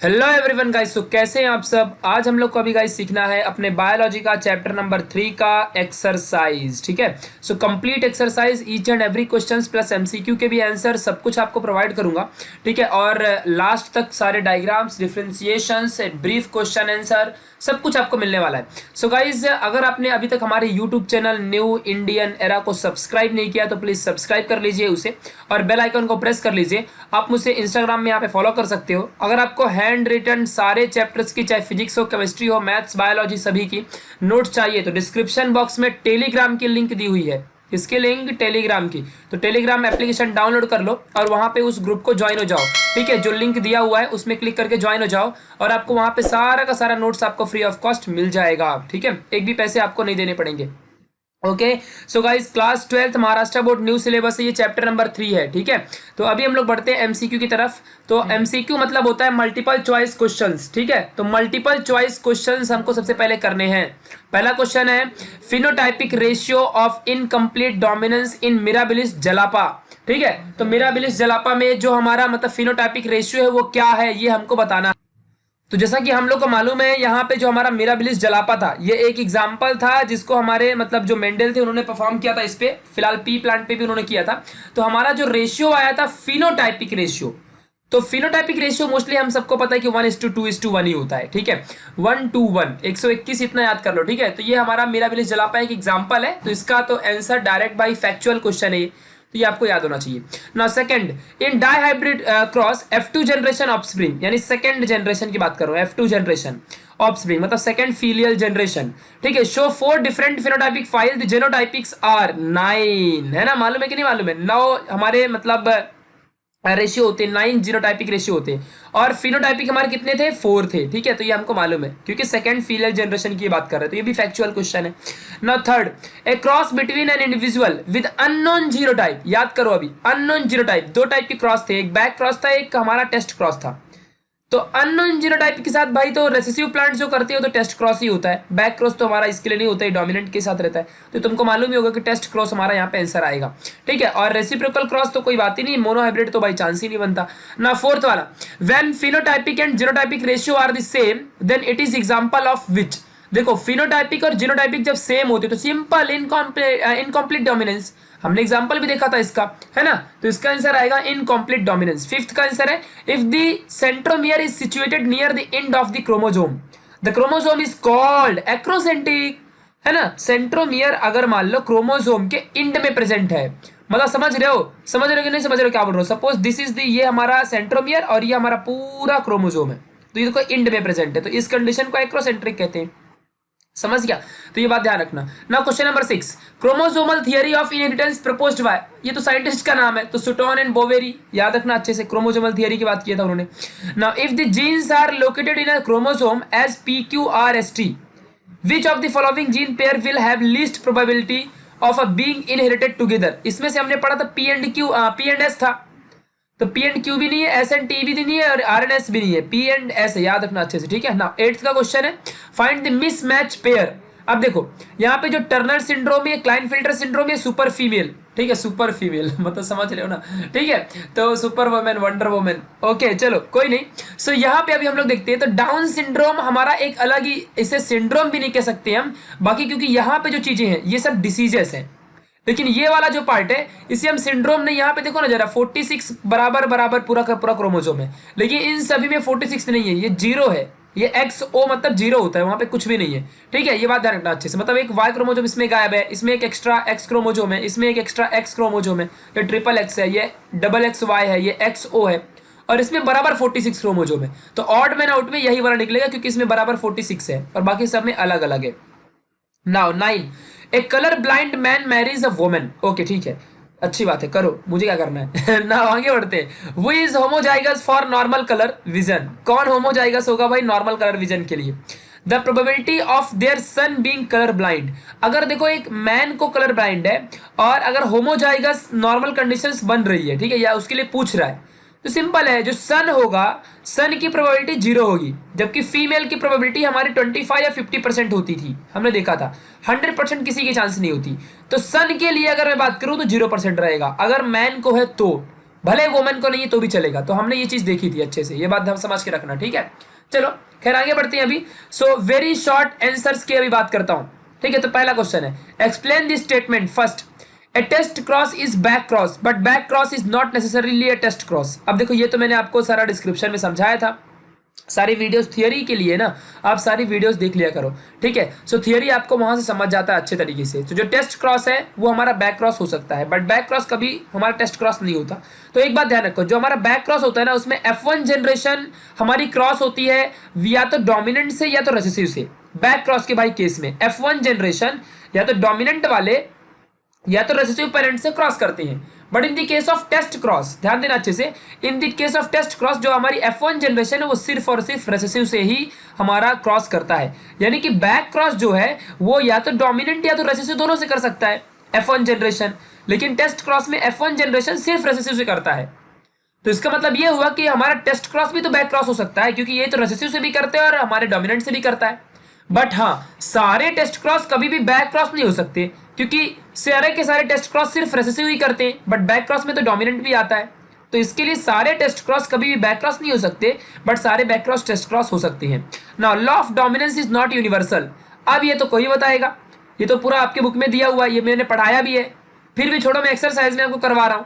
Hello everyone guys. तो कैसे हैं आप सब। आज हम लोग को अभी गाइस सीखना है अपने बायोलॉजी का चैप्टर नंबर 3 का एक्सरसाइज। ठीक है। So complete exercise, each and every questions plus MCQ के भी आंसर सब कुछ आपको प्रोवाइड करूंगा। ठीक है। और लास्ट तक सारे diagrams, differentiations, brief question answer सब कुछ आपको मिलने वाला है। सो गाइज, अगर आपने अभी तक हमारे YouTube channel new Indian era को सब्सक्राइब नहीं किया तो प्लीज सब्सक्राइब कर लीजिए उसे, और बेल आइकन को प्रेस कर लीजिए। आप मुझे इंस्टाग्राम में यहाँ पे फॉलो कर सकते हो। अगर आपको हैंड रिटन सारे चैप्टर्स की, चाहे फिजिक्स हो, केमिस्ट्री हो, मैथ्स, बायोलॉजी, सभी की नोट्स चाहिए तो डिस्क्रिप्शन बॉक्स में टेलीग्राम की लिंक दी हुई है। इसके लिंक टेलीग्राम की, तो टेलीग्राम एप्लीकेशन डाउनलोड कर लो और वहां पे उस ग्रुप को ज्वाइन हो जाओ। ठीक है। जो लिंक दिया हुआ है उसमें क्लिक करके ज्वाइन हो जाओ और आपको वहां पे सारा का सारा नोट्स आपको फ्री ऑफ कॉस्ट मिल जाएगा। ठीक है। एक भी पैसे आपको नहीं देने पड़ेंगे। Okay. So guys, class 12th Maharashtra board new syllabus है, ये चैप्टर नंबर 3 है। ठीक है। तो अभी हम लोग बढ़ते हैं एमसीक्यू की तरफ। तो एमसीक्यू मतलब होता है मल्टीपल चॉइस क्वेश्चंस। ठीक है। तो मल्टीपल चॉइस क्वेश्चंस हमको सबसे पहले करने हैं। पहला क्वेश्चन है phenotypic ratio of incomplete dominance in mirabilis जलापा। ठीक है। तो मिराबिलिस जलापा में जो हमारा मतलब फिनोटाइपिक रेशियो है वो क्या है, ये हमको बताना है। तो जैसा कि हम लोग को मालूम है, यहाँ पे जो हमारा मिराबिलिस जलापा था ये एक एग्जाम्पल था जिसको हमारे मतलब जो मेंडल थे उन्होंने परफॉर्म किया था इस पे। फिलहाल पी प्लांट पे भी उन्होंने किया था। तो हमारा जो रेशियो आया था फिनोटाइपिक रेशियो, तो फिनोटाइपिक रेशियो मोस्टली हम सबको पता है कि 1:2:1 ही होता है। ठीक है। 1:1, 121 इतना याद कर लो। ठीक है। तो ये हमारा मिराबिलिस जलापा एक एग्जाम्पल है। तो इसका तो answer direct by factual question है, तो ये आपको याद होना चाहिए ना। Second, in dihybrid cross F2 generation offspring, यानी सेकंड जनरेशन की बात कर रहा हूं, F2 जनरेशन ऑफस्प्रिंग मतलब सेकंड फीलियल जनरेशन। ठीक है। Show 4 different phenotypic file, the genotypics are 9, है ना। मालूम है कि नहीं मालूम है। 9 हमारे मतलब रेशियो होते हैं, 9 जीनोटाइपिक रेशियो होते हैं, और फिनोटाइपिक हमारे कितने थे, 4 थे। ठीक है। तो ये हमको मालूम है क्योंकि सेकंड फीलियल जनरेशन की बात कर रहे हैं, तो ये भी फैक्चुअल क्वेश्चन है ना। Third, A cross between an individual with unknown genotype. याद करो अभी, अननोन जीनोटाइप, दो टाइप के क्रॉस थे, एक बैक क्रॉस था, एक हमारा टेस्ट क्रॉस था। तो अननोन जीनोटाइप के साथ भाई तो रेसेसिव प्लांट जो करते हो तो टेस्ट क्रॉस ही होता है। बैक क्रॉस तो हमारा इसके लिए नहीं होता है, डोमिनेंट के साथ रहता है। तो तुमको मालूम ही होगा कि टेस्ट क्रॉस हमारा यहाँ पे आंसर आएगा। ठीक है। और रेसिप्रोकल क्रॉस तो कोई बात ही नहीं, मोनोहाइब्रिड तो भाई चांस ही नहीं बनता ना। फोर्थ वाला, when phenotypic and genotypic ratio are the same then it is example of which. देखो, फिनोटाइपिक और जीनोटाइपिक जब सेम होते तो सिंपल इनकम्प्लीट डोमिनेंस, हमने एग्जांपल भी देखा था इसका, है ना। तो इसका आंसर आएगा इनकम्प्लीट डोमिनेंस। फिफ्थ का आंसर है if the centromere is situated near the end of the chromosome, the chromosome is called acrocentric, है ना। सेंट्रोमियर अगर मान लो क्रोमोसोम के एंड में प्रेजेंट है, मतलब समझ रहे हो, समझ रहे हो कि नहीं समझ रहे हो क्या बोल रहे हो। सपोज दिस इज द, ये हमारा सेंट्रोमियर और ये हमारा पूरा क्रोमोसोम है, तो ये देखो एंड में प्रेजेंट है, तो इस कंडीशन को एक्रोसेंट्रिक कहते हैं। समझ गया। तो ये बात ध्यान रखना ना। Question number 6, chromosomal theory of inheritance proposed by, ये तो साइंटिस्ट का नाम है, तो सुटोन एंड बोवेरी, याद रखना अच्छे से। क्रोमोसोमल थियरी की बात किया था उन्होंने ना। If the genes are located in a chromosome as PQRST, which of the following gene pair will have least probability of a being inherited together. इसमें से हमने पढ़ा था P&S था, तो P&Q भी नहीं है, S&T भी नहीं है, और RNS भी नहीं है, P&S है, याद रखना अच्छे से। ठीक है ना। 8th का क्वेश्चन है फाइंड द मिसमैच पेयर। अब देखो यहाँ पे जो टर्नर सिंड्रोम है, क्लाइनफिल्टर सिंड्रोम है, सुपर फीमेल। ठीक है, सुपर फीमेल मतलब समझ रहे हो ना। ठीक है। तो super women, wonder women. Okay चलो कोई नहीं। सो यहाँ पे अभी हम लोग देखते हैं, तो डाउन सिंड्रोम हमारा एक अलग ही, इसे सिंड्रोम भी नहीं कह सकते हम बाकी, क्योंकि यहाँ पे जो चीजें हैं ये सब डिसीजेस हैं। लेकिन ये वाला जो पार्ट है इसे हम सिंड्रोम नहीं, यहाँ पे देखो ना जरा, 46 बराबर बराबर पूरा का पूरा क्रोमोसोम है, लेकिन इन सभी में 46 नहीं है, ये 0 है। ये XO मतलब 0 होता है, वहां पे कुछ भी नहीं है। ठीक है। ये बात ध्यान रखना अच्छे से, मतलब एक Y क्रोमोसोम इसमें गायब है, इसमें एक एक्स्ट्रा X क्रोमोसोम है, इसमें एक एक्स्ट्रा X क्रोमोसोम है, ये ट्रिपल X है, ये डबल XY है, ये XO है, और इसमें बराबर 46 क्रोमोसोम है। तो ऑड मैन आउट में यही वाला निकलेगा क्योंकि इसमें बराबर 46 है और बाकी सब में अलग अलग है। Now 9, A colour blind man marries a woman. Okay ठीक है, अच्छी बात है, करो, मुझे क्या करना है ना। आगे बढ़ते हैं। वो is homozygous for normal colour vision. कौन होमोजाइगस होगा भाई नॉर्मल कलर विजन के लिए। The probability of their son being colour blind. अगर देखो एक मैन को कलर ब्लाइंड है और अगर होमोजाइगस नॉर्मल कंडीशंस बन रही है, ठीक है, या उसके लिए पूछ रहा है, तो सिंपल है, जो सन होगा सन की प्रोबेबिलिटी 0 होगी, जबकि फीमेल की प्रोबेबिलिटी हमारी 25 या 50% होती थी, हमने देखा था। 100% किसी की चांस नहीं होती। तो सन के लिए अगर मैं बात करूं तो 0% रहेगा। अगर मैन को है तो भले वुमेन को नहीं है तो भी चलेगा। तो हमने ये चीज देखी थी अच्छे से, ये बात हम समझ के रखना, ठीक है। चलो खैर आगे बढ़ते हैं अभी। सो वेरी शॉर्ट आंसर्स की अभी बात करता हूं, ठीक है। तो पहला क्वेश्चन है, explain this statement. First, a test cross is back cross but back cross is not necessarily a test cross. अब देखो ये तो मैंने आपको सारा डिस्क्रिप्शन में समझाया था, सारी वीडियोस थियरी के लिए ना, आप सारी वीडियोस देख लिया करो, ठीक है। सो थियरी आपको वहां से समझ जाता है अच्छे तरीके से। तो जो टेस्ट क्रॉस है वो हमारा बैक क्रॉस हो सकता है, बट बैक क्रॉस कभी हमारा टेस्ट क्रॉस नहीं होता। तो एक बात ध्यान रखो, जो हमारा बैक क्रॉस होता है ना, उसमें F1 जनरेशन हमारी क्रॉस होती है या तो डोमिनेंट से या तो रिसेसिव से। बैक क्रॉस के भाई केस में F1 जनरेशन या तो डोमिनेंट वाले या तो रेसेसिव पेरेंट से क्रॉस करते हैं। But in the case of test cross, ध्यान देना अच्छे से, in the case of test cross जो हमारी F1 जनरेशन है वो सिर्फ और सिर्फ रेसेसिव से ही हमारा क्रॉस करता है। यानी कि बैक क्रॉस जो है वो या तो डोमिनेंट या तो रेसेसिव दोनों से कर सकता है F1 जनरेशन, लेकिन टेस्ट क्रॉस में F1 जनरेशन सिर्फ रेसेसिव से करता है। तो इसका मतलब ये हुआ कि हमारा टेस्ट क्रॉस भी तो बैक क्रॉस हो सकता है, क्योंकि ये तो रेसेसिव से भी करते हैं और हमारे डोमिनेंट से भी करता है। बट हाँ, सारे टेस्ट क्रॉस कभी भी बैक क्रॉस नहीं हो सकते, क्योंकि सारे के सारे टेस्ट क्रॉस सिर्फ रेसेसिव ही करते हैं, बट बैक क्रॉस में तो डोमिनेंट भी आता है। तो इसके लिए सारे टेस्ट क्रॉस कभी भी बैक क्रॉस नहीं हो सकते, बट सारे बैक क्रॉस टेस्ट क्रॉस हो सकते हैं। Now law of dominance is not universal. अब ये तो कोई बताएगा, ये तो पूरा आपके बुक में दिया हुआ है, ये मैंने पढ़ाया भी है, फिर भी छोड़ो मैं एक्सरसाइज में आपको करवा रहा हूँ।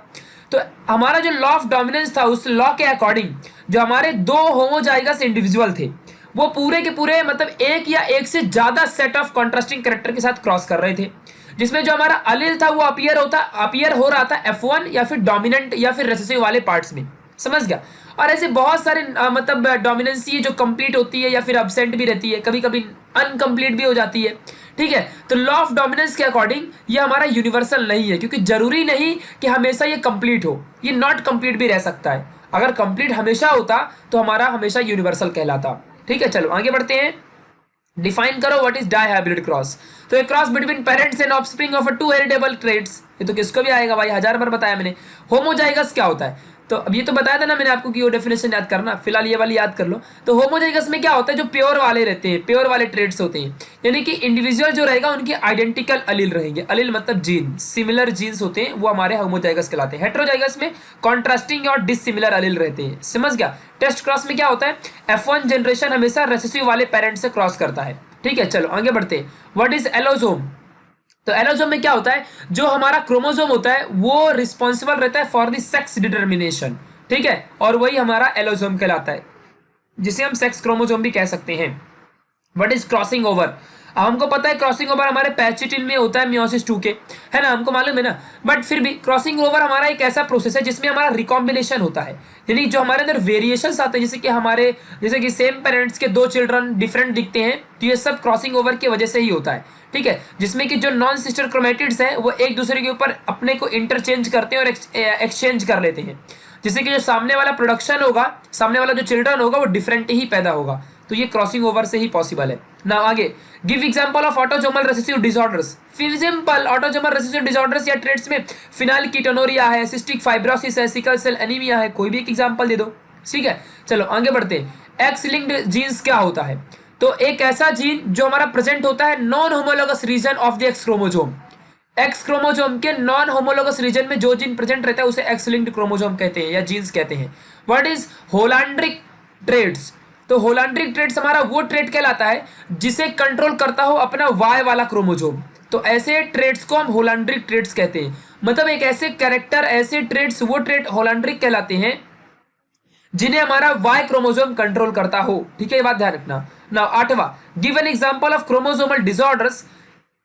तो हमारा जो लॉ ऑफ डोमिनेंस था, उस लॉ के अकॉर्डिंग जो हमारे दो होमोजाइगस इंडिविजुअल थे वो पूरे के पूरे मतलब एक या एक से ज्यादा सेट ऑफ कॉन्ट्रास्टिंग कैरेक्टर के साथ क्रॉस कर रहे थे, जिसमें जो हमारा अलील था वो अपीयर हो रहा था F1 या फिर डोमिनेंट या फिर रेसेसिव वाले पार्ट्स में, समझ गया। और ऐसे बहुत सारे मतलब डोमिनेंसी जो कंप्लीट होती है या फिर अब्सेंट भी रहती है, कभी कभी अनकंप्लीट भी हो जाती है, ठीक है। तो लॉ ऑफ डोमिनेंस के अकॉर्डिंग ये हमारा यूनिवर्सल नहीं है, क्योंकि जरूरी नहीं कि हमेशा ये कंप्लीट हो, ये नॉट कंप्लीट भी रह सकता है। अगर कंप्लीट हमेशा होता तो हमारा हमेशा यूनिवर्सल कहलाता, ठीक है। चलो आगे बढ़ते हैं, डिफाइन करो व्हाट इज डायहाइब्रिड क्रॉस। तो एक cross between parents and offspring of two heritable traits, ये तो किसको भी आएगा भाई, 1000 बार बताया मैंने। होमोजाइगस क्या होता है, तो अब ये तो बताया था ना मैंने आपको कि वो डेफिनेशन याद करना, फिलहाल ये वाली याद कर लो। तो होमोजाइगस में क्या होता है, जो प्योर वाले रहते हैं, प्योर वाले ट्रेट्स होते हैं, यानी कि इंडिविजुअल जो रहेगा उनकी आइडेंटिकल अलील रहेंगे। अलील मतलब जीन, सिमिलर जीन्स होते हैं, वो हमारे होमोजाइगस कहलाते हैं। हेट्रोजाइगस में कॉन्ट्रास्टिंग और डिसिमिलर अलील रहते हैं, समझ गया। टेस्ट क्रॉस में क्या होता है, F1 जनरेशन हमेशा रेसेसिव वाले पेरेंट से क्रॉस करता है, ठीक है। चलो आगे बढ़ते हैं, व्हाट इज एलोसोम। तो एलोसोम में क्या होता है, जो हमारा क्रोमोसोम होता है वो रिस्पॉन्सिबल रहता है फॉर द सेक्स डिटर्मिनेशन, ठीक है, और वही हमारा एलोसोम कहलाता है, जिसे हम सेक्स क्रोमोसोम भी कह सकते हैं। What is crossing over. अब हमको पता है क्रॉसिंग ओवर हमारे पैचिटिन में होता है मियोसिस 2 के, है ना, हमको मालूम है ना। बट फिर भी क्रॉसिंग ओवर हमारा एक ऐसा प्रोसेस है जिसमें हमारा रिकॉम्बिनेशन होता है, यानी जो हमारे अंदर वेरिएशंस आते हैं, जैसे कि सेम पेरेंट्स के दो चिल्ड्रन डिफरेंट दिखते हैं, तो ये सब क्रॉसिंग ओवर की वजह से ही होता है, ठीक है। जिसमें कि जो नॉन सिस्टर क्रोमेटिड्स हैं वो एक दूसरे के ऊपर अपने को इंटरचेंज करते हैं और एक्सचेंज कर लेते हैं, जिससे कि जो सामने वाला प्रोडक्शन होगा, सामने वाला जो चिल्ड्रन होगा वो डिफरेंट ही पैदा होगा। तो ये क्रॉसिंग ओवर से ही पॉसिबल है ना। आगे, give example of autosomal recessive disorders. Simple, autosomal recessive disorders या ट्रेट्स में फिनाइलकीटोनुरिया है, सिस्टिक फाइब्रोसिस है, सिकल सेल एनीमिया है, कोई भी एक एग्जांपल दे दो, ठीक है। चलो आगे बढ़ते हैं, एक्स लिंक्ड जीन्स क्या होता है। तो एक ऐसा जीन जो हमारा प्रेजेंट होता है non homologous region of the X chromosome. X chromosome के नॉन होमोलोगस रीजन में जो जीन प्रेजेंट रहता है उसे एक्स लिंक्ड क्रोमोसोम कहते हैं या जीन्स कहते हैं। What is holandric traits. तो होलांड्रिक ट्रेट्स हमारा वो ट्रेट कहलाता है जिसे कंट्रोल करता हो अपना वाई वाला क्रोमोसोम। तो ऐसे ट्रेट्स को हम होलांड्रिक ट्रेट्स कहते हैं, मतलब एक ऐसे कैरेक्टर, ऐसे ट्रेट्स, वो ट्रेट होलांड्रिक कहलाते हैं जिन्हें हमारा वाई क्रोमोसोम कंट्रोल करता हो, ठीक है, ये बात ध्यान रखना। नाउ 8वां, give an example of chromosomal disorders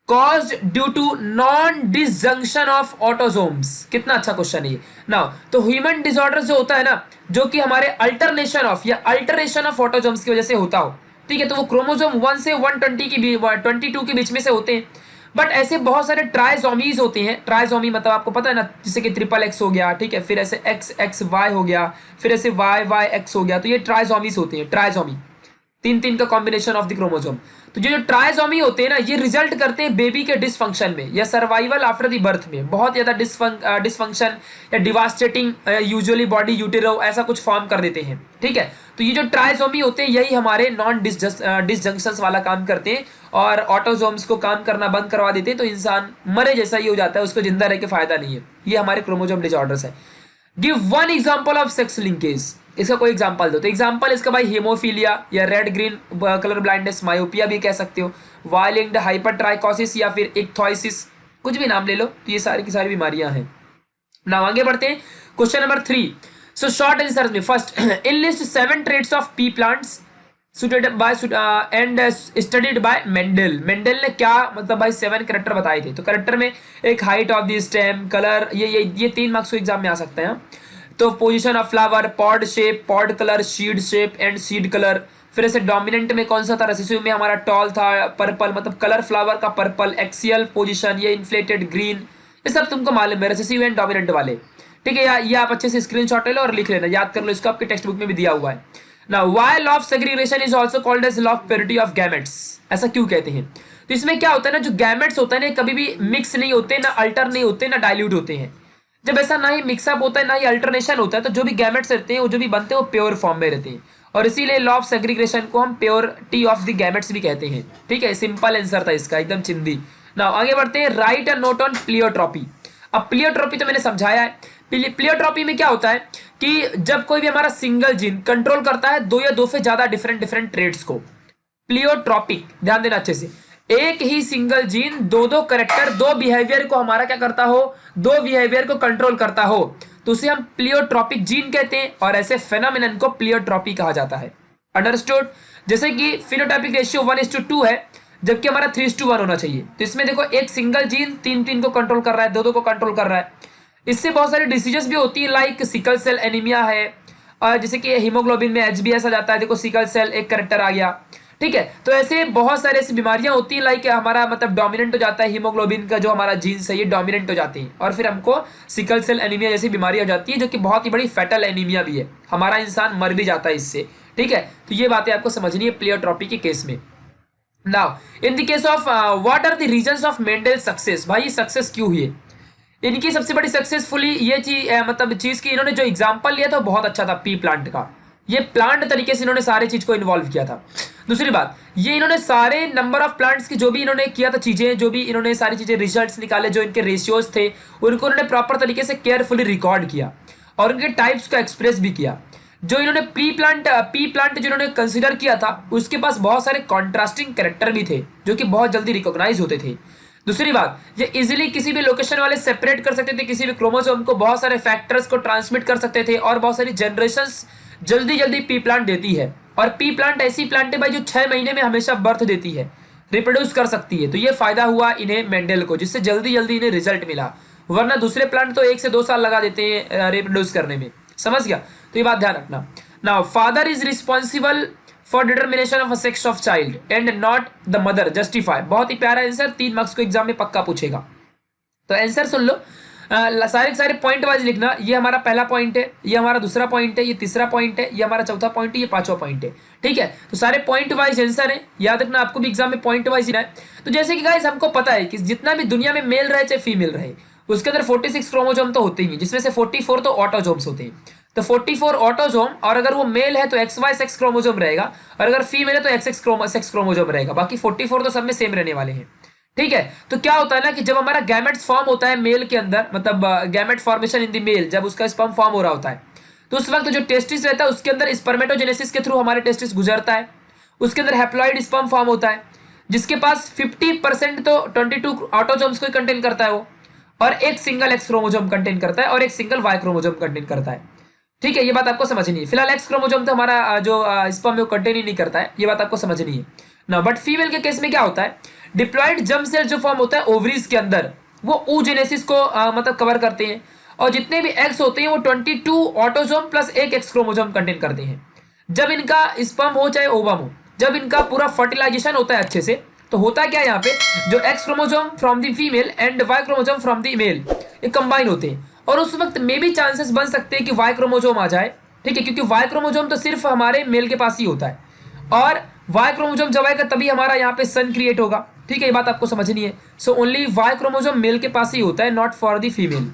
caused due to non-disjunction of autosomes। कितना अच्छा क्वेश्चन है ये। नाउ तो ह्यूमन डिसऑर्डर जो होता है ना, जो कि हमारे अल्टरनेशन ऑफ या अल्टरेशन ऑफ ऑटोसोम्स की वजह से होता हो, ठीक है, तो वो क्रोमोसोम 1 से 122 के बीच में से होते हैं। बट ऐसे बहुत सारे ट्राइजोमीज होते हैं। ट्राइजोमी मतलब आपको पता है ना, जैसे कि ट्रिपल एक्स हो गया, ठीक है, फिर ऐसे एक्स एक्स वाई हो गया, फिर ऐसे वाई वाई एक्स हो गया, तो ये ट्राइजोमीज होते हैं। ट्राइजोमी 3 का कॉम्बिनेशन ऑफ द क्रोमोसोम। तो जो ट्राइजोमी होते हैं ना, ये रिजल्ट करते हैं बेबी के डिसफंक्शन में या सर्वाइवल आफ्टर द बर्थ में, बहुत ज्यादा डिसफंक्शन या डिवास्टेटिंग यूजुअली बॉडी यूटेरो ऐसा कुछ फॉर्म कर देते हैं, ठीक है। तो ये जो ट्राइजोमी होते हैं यही हमारे नॉन डिसजंक्शंस वाला काम करते हैं और ऑटोजोम्स को काम करना बंद करवा देते हैं, तो इंसान मरे जैसा ही हो जाता है, उसको जिंदा रह के फायदा नहीं है। ये हमारे क्रोमोसोम डिसऑर्डर्स है। Give one example of sex linkage, इसका कोई एग्जांपल दो। तो एग्जांपल इसका भाई हेमोफीलिया या red green colour blindness, myopia भी कह सकते हो, वायलेंट हाइपरट्राइकोसिस या फिर इक्थोसिस, कुछ भी नाम ले लो। तो ये सारी की सारी बीमारियां हैं ना। आगे बढ़ते हैं question number 3। So short answer में first, enlist 7 traits of pea plants suited by and studied by Mendel. Mendel ने क्या मतलब भाई 7 करेक्टर बताए थे। तो करेक्टर में एक height of the stem, colour, ये 3 मार्क्स को एग्जाम में आ सकते हैं। तो position of flower, pod shape, pod colour, seed shape and seed colour. फिर ऐसे डोमिनेंट में कौन सा था, रेसेसिव में हमारा टॉल था, पर्पल मतलब कलर फ्लावर का पर्पल, एक्सियल पोजीशन ये इन्फ्लेटेड ग्रीन, ये सब तुमको मालूम है रेसेसिव एंड डोमिनेंट वाले। ठीक है, ये आप अच्छे से स्क्रीनशॉट ले लो और लिख लेना, याद कर लो, इसको आपके टेक्स्ट बुक में भी दिया हुआ है ना। Why law of segregation is also called as law of purity of gametes, ऐसा क्यों कहते हैं। तो इसमें क्या होता है ना, जो गैमेट्स होता है ना कभी भी मिक्स नहीं होते, ना अल्टर नहीं होते, ना डाइल्यूट होते हैं। जब ऐसा ना ही मिक्सअप होता है ना ही अल्टरनेशन होता है, तो जो भी गैमेट्स रहते हैं वो जो भी बनते हैं वो प्योर फॉर्म में रहते हैं, और इसीलिए लॉ ऑफ सेग्रीगेशन को हम प्योरिटी ऑफ द गैमेट्स भी कहते हैं। ठीक है, सिंपल आंसर था इसका, एकदम चिंदी ना। आगे बढ़ते हैं, right a note on pleiotropy. अब प्लियोट्रॉपी तो मैंने समझाया है। प्लियोट्रॉपी में क्या होता है कि जब कोई भी हमारा सिंगल जीन कंट्रोल करता है 2 या 2 से ज्यादा डिफरेंट ट्रेड्स को, प्लियोट्रॉपिक, ध्यान देना अच्छे से। एक ही सिंगल जीन 2 करेक्टर 2 बिहेवियर को हमारा क्या करता हो, 2 बिहेवियर को कंट्रोल करता हो, तो उसे हम प्लियोट्रॉपिक जीन कहते हैं, और ऐसे फेनोमेनन को प्लियोट्रॉपी कहा जाता है। अंडरस्टूड। जैसे कि फिनोटाइपिक रेशियो 1:2 है, जबकि हमारा 3:1 होना चाहिए। तो इसमें देखो एक सिंगल जीन 3 को कंट्रोल कर रहा है, 2 को कंट्रोल कर रहा है। इससे बहुत सारी डिसीजेस भी होती है, लाइक सिकल सेल एनीमिया है, और जैसे कि हीमोग्लोबिन में HbS आ जाता है, देखो सिकल सेल एक करेक्टर आ गया। ठीक है, तो ऐसे बहुत सारे ऐसी बीमारियां होती हैं, लाइक हमारा मतलब डोमिनेंट हो जाता है हीमोग्लोबिन का, जो हमारा जीन्स है ये डोमिनेंट हो जाती है, और फिर हमको सिकल सेल एनीमिया जैसी बीमारी हो जाती है, जो कि बहुत ही बड़ी फैटल एनीमिया भी है, हमारा इंसान मर भी जाता है इससे। ठीक है, तो ये बातें आपको समझनी है प्लियोट्रॉपी के केस में। Now in the case of what are the reasons of Mendel success, भाई सक्सेस क्यों हुई। इनकी सबसे बड़ी सक्सेसफुली ये चीज मतलब चीज की इन्होंने जो एग्जांपल लिया था बहुत अच्छा था, पी प्लांट का। ये प्लांट तरीके से इन्होंने सारे चीज को इन्वॉल्व किया था। दूसरी बात, ये इन्होंने सारे नंबर ऑफ प्लांट्स की जो भी इन्होंने किया था चीजें, जो भी इन्होंने सारी चीजें रिजल्ट्स निकाले, जो इनके रेशियोज थे उनको उन्होंने प्रॉपर तरीके से केयरफुली रिकॉर्ड किया, और उनके टाइप्स को एक्सप्रेस भी किया। जो इन्होंने पी प्लांट जो इन्होंने कंसिडर किया था, उसके पास बहुत सारे कॉन्ट्रास्टिंग कैरेक्टर भी थे, जो कि बहुत जल्दी रिकॉग्नाइज होते थे। दूसरी बात, ये इजीली किसी भी लोकेशन वाले सेपरेट कर सकते थे, किसी भी क्रोमोसोम को, बहुत सारे फैक्टर्स को ट्रांसमिट कर सकते थे, और बहुत सारी जनरेशंस जल्दी पी प्लांट देती है। और पी प्लांट ऐसी प्लांट है भाई जो 6 महीने में हमेशा बर्थ देती है, रिप्रोड्यूस कर सकती है। तो ये फायदा हुआ इन्हें मेंडल को, जिससे जल्दी इन्हें रिजल्ट मिला, वरना दूसरे प्लांट तो 1 से 2 साल लगा देते हैं रिप्रोड्यूस करने में। समझ गया, तो ये बात ध्यान रखना। Now father is responsible for determination of sex of child and not the mother, justify. बहुत ही प्यारा आंसर, 3 मार्क्स को एग्जाम में पक्का पूछेगा। तो आंसर सुन लो, सारे पॉइंट वाइज लिखना। ये हमारा पहला पॉइंट है, ये हमारा दूसरा पॉइंट है, ये तीसरा पॉइंट है, ये हमारा चौथा पॉइंट है, ये 5वां पॉइंट है। ठीक है, तो सारे पॉइंट वाइज आंसर है, याद रखना, आपको भी एग्जाम में पॉइंट वाइज लिखना है। तो जैसे कि गाइस हमको पता है कि जितना भी दुनिया में मेल रहे चाहे फीमेल रहे, उसके अंदर 46 क्रोमोजोम तो होते ही, जिसमें से 44 तो ऑटोजोम्स होते हैं। तो 44 ऑटोजोम, और अगर वो मेल है तो XY सेक्स क्रोमोजोम रहेगा, और अगर फीमेल है तो XX सेक्स क्रोमोजोम रहेगा। बाकी 44 तो सब में सेम रहने वाले हैं। ठीक है, तो क्या होता है ना कि जब हमारा गैमेट्स फॉर्म होता है मेल के अंदर, मतलब gamete formation in the male, जब उसका स्पर्म फॉर्म हो रहा होता है, तो उस वक्त जो टेस्टिस रहता है उसके अंदर स्पर्मेटोजेनेसिस के थ्रू हमारे टेस्टिस गुजरता है, उसके अंदर हैप्लॉइड स्पर्म फॉर्म होता है, जिसके पास 50% तो 22 ऑटोजोम्स को कंटेन करता है वो, और एक सिंगल X क्रोमोजोम कंटेन करता है, और एक सिंगल Y क्रोमोजोम कंटेन करता है। ठीक है, ये बात आपको समझनी है। फिलहाल X क्रोमोजोम तो हमारा जो स्पर्म में कंटेन ही नहीं करता है, ये बात आपको समझनी है ना। बट फीमेल के केस में क्या होता है, डिप्लॉइड जर्म सेल जो फॉर्म होता है ओवरीज के अंदर, वो oogenesis को मतलब कवर करते हैं, और जितने भी एक्स होते हैं वो 22 ऑटोजोम प्लस एक X क्रोमोजोम कंटेन करते हैं। जब इनका स्पर्म हो चाहे ओवम हो, जब इनका पूरा फर्टिलाइजेशन होता है अच्छे से, तो होता है क्या, यहाँ पे जो X chromosome from the female and Y chromosome from the male, ये कंबाइन होते हैं, और उस वक्त में भी चांसेस बन सकते हैं कि Y क्रोमोजोम आ जाए। ठीक है, क्योंकि Y क्रोमोजोम तो सिर्फ हमारे मेल के पास ही होता है, और Y क्रोमोजोम जब आएगा तभी हमारा यहाँ पे सन क्रिएट होगा। ठीक है, ये बात आपको समझनी है। So only Y chromosome male के पास ही होता है, नॉट फॉर द फीमेल।